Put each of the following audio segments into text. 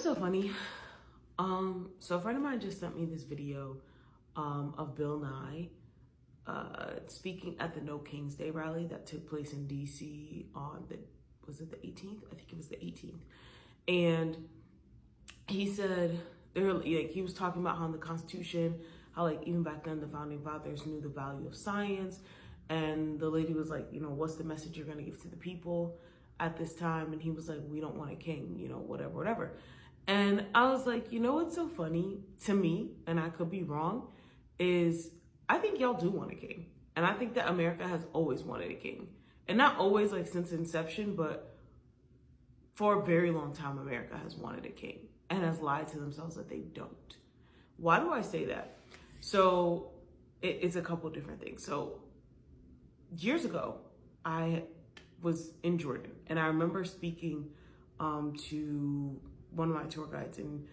so funny? So a friend of mine just sent me this video of Bill Nye speaking at the No Kings Day rally that took place in DC on was it the 18th? I think it was the 18th. And he said, he was talking about how in the Constitution, how like even back then the founding fathers knew the value of science. And the lady was like, what's the message you're gonna give to the people at this time? And he was like, we don't want a king, whatever. And I was like, what's so funny to me, and I could be wrong, is I think y'all do want a king. And I think that America has always wanted a king. And not always like since inception, but for a very long time, America has wanted a king and has lied to themselves that they don't. Why do I say that? So it's a couple different things. So years ago, I was in Jordan, and I remember speaking to one of my tour guides, and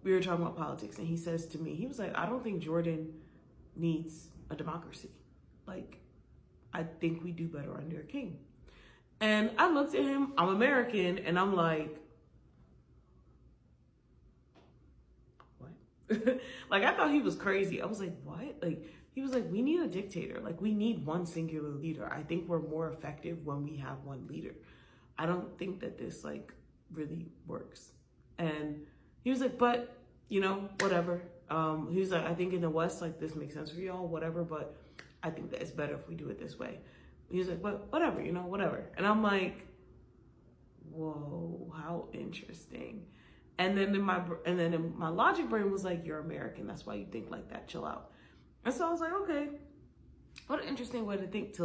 we were talking about politics, and he says to me, he was like, I don't think Jordan needs a democracy. Like, I think we do better under a king. And I looked at him, I'm American, and I'm like, what? Like, I thought he was crazy. I was like, what? Like, he was like, we need a dictator. Like, we need one singular leader. I think we're more effective when we have one leader. I don't think that this like really works. And he was like, but whatever. He was like, I think in the West, like this makes sense for y'all, whatever, but I think that it's better if we do it this way. He was like, but whatever, whatever. And I'm like, whoa, how interesting. And then in my logic brain was like, you're American, that's why you think like that, chill out. And so I was like, okay, what an interesting way to think,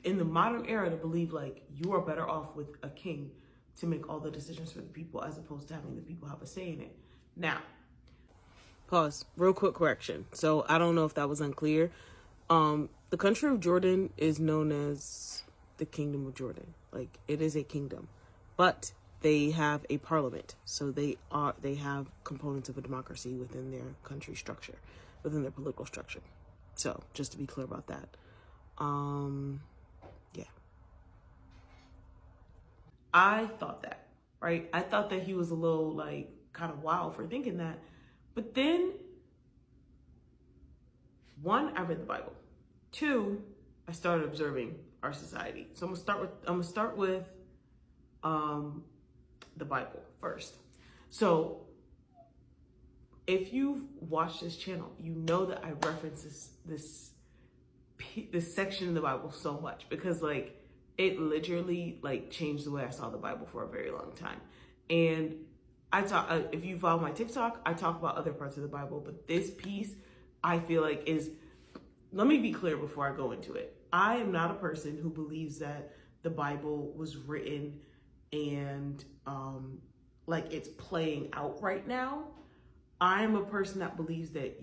in the modern era, to believe like you are better off with a king to make all the decisions for the people as opposed to having the people have a say in it. Now, pause, real quick correction. So I don't know if that was unclear. The country of Jordan is known as the Kingdom of Jordan. Like, it is a kingdom, but they have a parliament. So they have components of a democracy within their country structure, within their political structure. So just to be clear about that. Yeah. I thought that, right? I thought that he was a little like kind of wild for thinking that. But then, one, I read the Bible. Two, I started observing our society. So I'm gonna start with the Bible first. So if you've watched this channel, you know that I reference this section in the Bible so much, because like it literally like changed the way I saw the Bible for a very long time. And I talk, if you follow my TikTok, I talk about other parts of the Bible, but this piece I feel like is, let me be clear before I go into it. I am not a person who believes that the Bible was written and like it's playing out right now. I am a person that believes that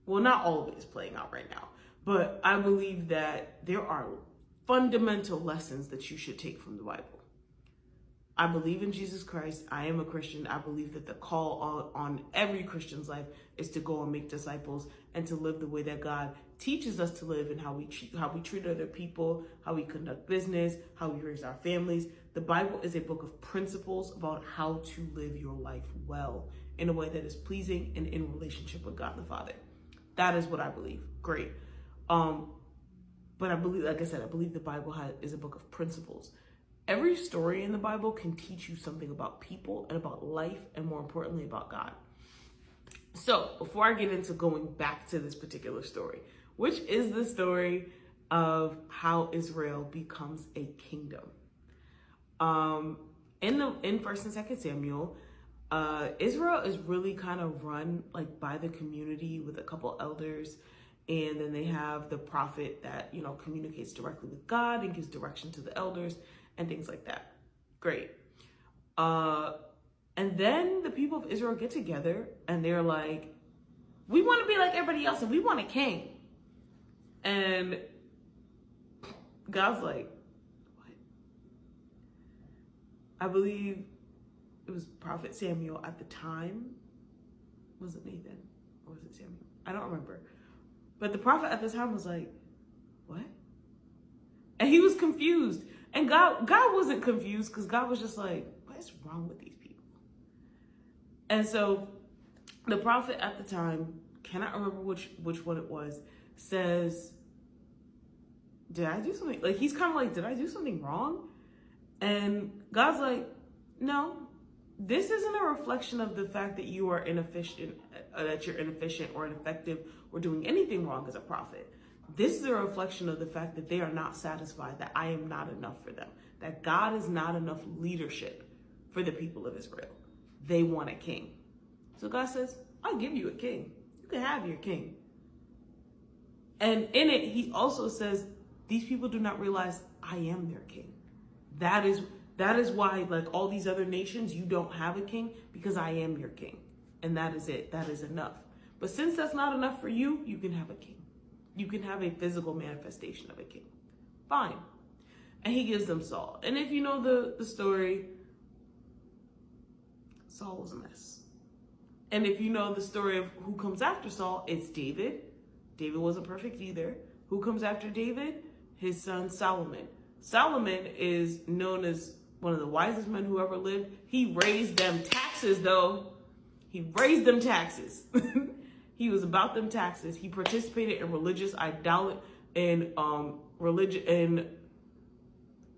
well, not all of it is playing out right now, but I believe that there are fundamental lessons that you should take from the Bible. I believe in Jesus Christ. I am a Christian. I believe that the call on every Christian's life is to go and make disciples and to live the way that God teaches us to live, and how we treat other people, how we conduct business, how we raise our families. The Bible is a book of principles about how to live your life well in a way that is pleasing and in relationship with God the Father. That is what I believe. Great. But I believe, like I said, I believe the Bible is a book of principles. Every story in the Bible can teach you something about people and about life, and more importantly, about God. So before I get into going back to this particular story, which is the story of how Israel becomes a kingdom. In 1st and 2nd Samuel, Israel is really kind of run like by the community with a couple elders. And then they have the prophet that, communicates directly with God and gives direction to the elders and things like that. Great. And then the people of Israel get together and they're like, we want to be like everybody else and we want a king. And God's like, what? I believe it was Prophet Samuel at the time. Was it Nathan or was it Samuel? I don't remember. But the prophet at the time was like, what? And he was confused. And God wasn't confused, because God was just like, what is wrong with these people? And so the prophet at the time, cannot remember which one it was, says, did I do something? Like, he's kind of like, did I do something wrong? And God's like, no, this isn't a reflection of the fact that you are inefficient, that you're inefficient or ineffective or doing anything wrong as a prophet. This is a reflection of the fact that they are not satisfied, that I am not enough for them, that God is not enough leadership for the people of Israel. They want a king. So God says, I'll give you a king. You can have your king. And in it, he also says, these people do not realize I am their king. That is why, like all these other nations, you don't have a king, because I am your king. And that is it. That is enough. But since that's not enough for you, you can have a king. You can have a physical manifestation of a king. Fine. And he gives them Saul. And if you know the story, Saul was a mess. And if you know the story of who comes after Saul, it's David. David wasn't perfect either. Who comes after David? His son Solomon. Solomon is known as one of the wisest men who ever lived. He raised them taxes, though. He raised them taxes. He was about them taxes. He participated in religious idolatry and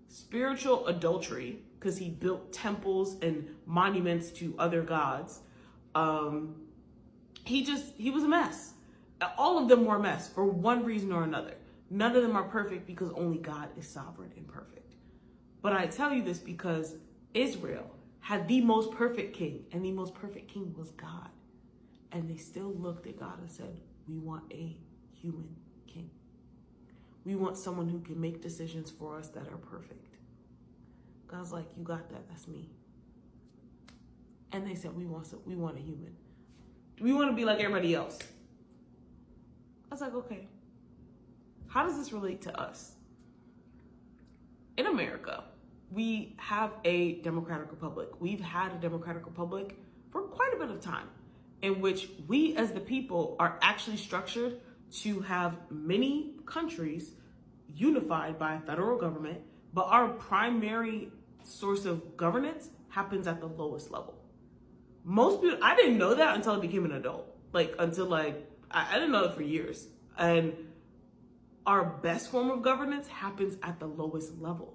spiritual adultery, because he built temples and monuments to other gods. He was a mess. All of them were a mess for one reason or another. None of them are perfect, because only God is sovereign and perfect. But I tell you this because Israel had the most perfect king, and the most perfect king was God. And they still looked at God and said, we want a human king. We want someone who can make decisions for us that are perfect. God's like, you got that, that's me. And they said, we want a human. We want to be like everybody else. I was like, okay, how does this relate to us? In America, we have a democratic republic. We've had a democratic republic for quite a bit of time, in which we as the people are actually structured to have many countries unified by a federal government, but our primary source of governance happens at the lowest level. Most people, I didn't know that until I became an adult. I didn't know it for years. And our best form of governance happens at the lowest level.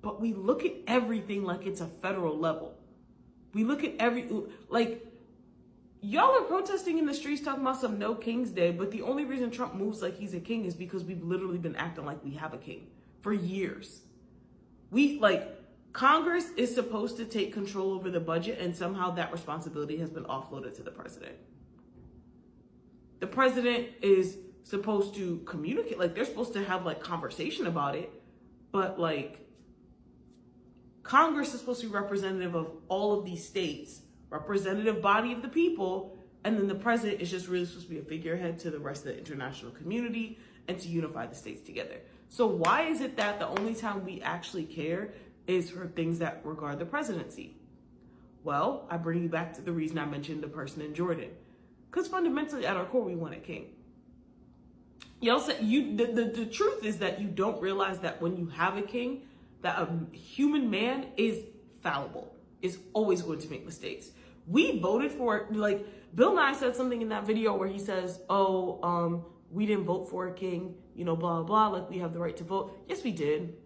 But we look at everything like it's a federal level. We look at y'all are protesting in the streets talking about some no Kings Day, but the only reason Trump moves like he's a king is because we've literally been acting like we have a king for years. Congress is supposed to take control over the budget, and somehow that responsibility has been offloaded to the president. The president is supposed to communicate, they're supposed to have conversation about it, but Congress is supposed to be representative of all of these states, representative body of the people, and then the president is just really supposed to be a figurehead to the rest of the international community and to unify the states together. So why is it that the only time we actually care is for things that regard the presidency? Well, I bring you back to the reason I mentioned the person in Jordan. Because fundamentally, at our core, we want a king. Y'all said the truth is that you don't realize that when you have a king, that a human man is fallible, is always going to make mistakes. We voted for, Bill Nye said something in that video where he says, we didn't vote for a king, blah, blah, blah, we have the right to vote. Yes, we did.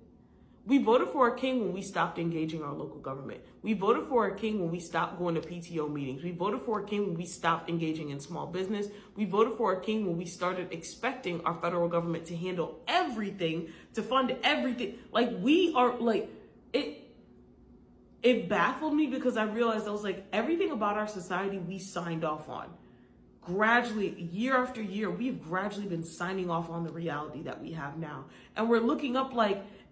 We voted for a king when we stopped engaging our local government. We voted for a king when we stopped going to PTO meetings. We voted for a king when we stopped engaging in small business. We voted for a king when we started expecting our federal government to handle everything, to fund everything. It baffled me because I realized everything about our society we signed off on. Gradually, year after year, we've gradually been signing off on the reality that we have now. And we're looking up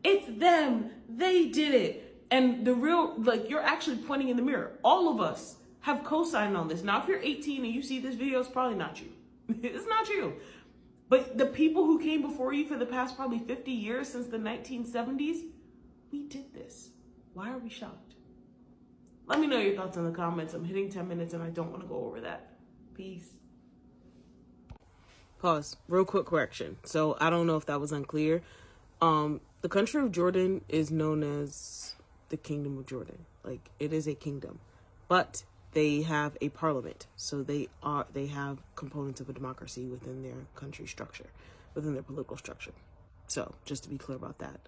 it's them, they did it. And the real, you're actually pointing in the mirror. All of us have co-signed on this. Now, if you're 18 and you see this video, it's probably not you. It's not you. But the people who came before you for the past probably 50 years, since the 1970s, we did this. Why are we shocked? Let me know your thoughts in the comments. I'm hitting 10 minutes and I don't want to go over that. Peace. Pause. Real quick correction. So I don't know if that was unclear. The country of Jordan is known as the Kingdom of Jordan. It is a kingdom. but they have a parliament, so they have components of a democracy within their country structure, within their political structure. So just to be clear about that.